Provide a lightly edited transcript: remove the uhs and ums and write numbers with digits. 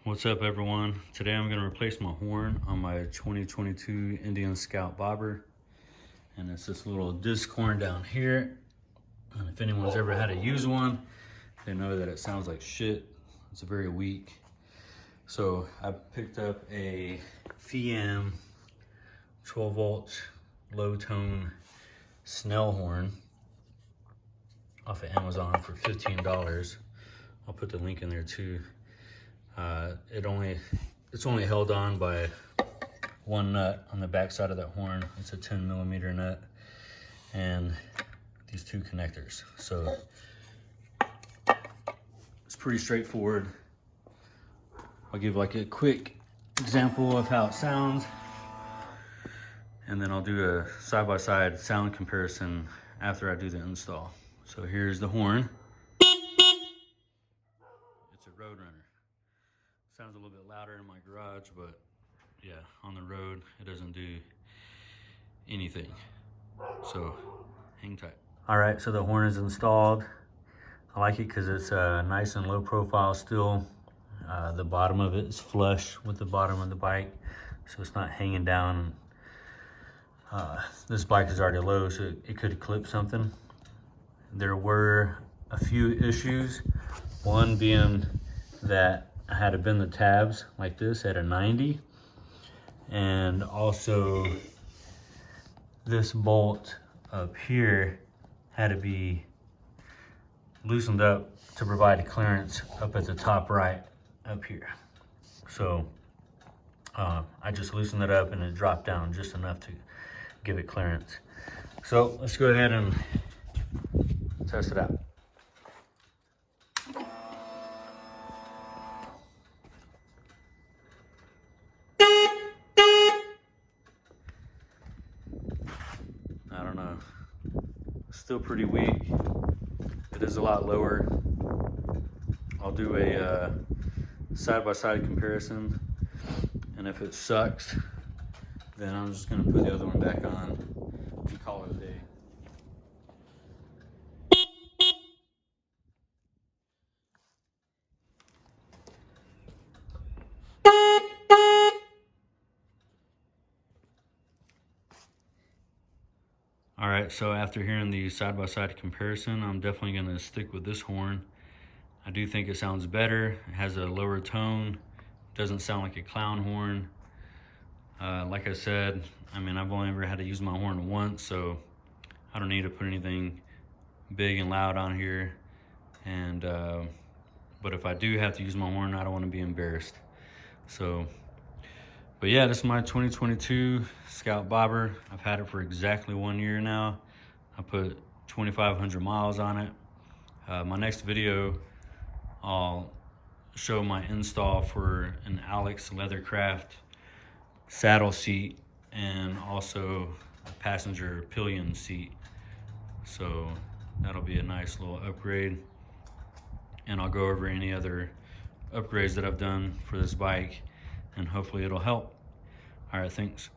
What's up, everyone? Today I'm going to replace my horn on my 2022 Indian Scout Bobber, and it's this little disc horn down here. And if anyone's ever had to use one, they know that it sounds like shit. It's very weak. So I picked up a Fiam 12 volt low tone Snell horn off of Amazon for $15. I'll put the link in there too. It's only held on by one nut on the back side of that horn. It's a 10mm nut and these two connectors. So it's pretty straightforward. I'll give like a quick example of how it sounds, and then I'll do a side-by-side sound comparison after I do the install. So here's the horn. It's a Roadrunner. Sounds a little bit louder in my garage, but yeah, on the road, it doesn't do anything. So hang tight. All right, so the horn is installed. I like it because it's nice and low profile still. The bottom of it is flush with the bottom of the bike, so it's not hanging down. This bike is already low, so it could clip something. There were a few issues. One being that I had to bend the tabs like this at a 90, and also this bolt up here had to be loosened up to provide clearance up at the top right up here. So I just loosened it up and it dropped down just enough to give it clearance. So let's go ahead and test it out. I don't know, still pretty weak. It is a lot lower. I'll do a side-by-side comparison, and if it sucks, then I'm just gonna put the other one back on and call it a day. All right, so after hearing the side-by-side comparison, I'm definitely gonna stick with this horn. I do think it sounds better. It has a lower tone. Doesn't sound like a clown horn. Like I said, I mean, I've only ever had to use my horn once, so I don't need to put anything big and loud on here. And but if I do have to use my horn, I don't want to be embarrassed. So, but yeah, this is my 2022 Scout Bobber. I've had it for exactly 1 year now. I put 2,500 miles on it. My next video, I'll show my install for an Alex Leathercraft saddle seat and also a passenger pillion seat. So that'll be a nice little upgrade. And I'll go over any other upgrades that I've done for this bike, and hopefully it'll help. All right, thanks.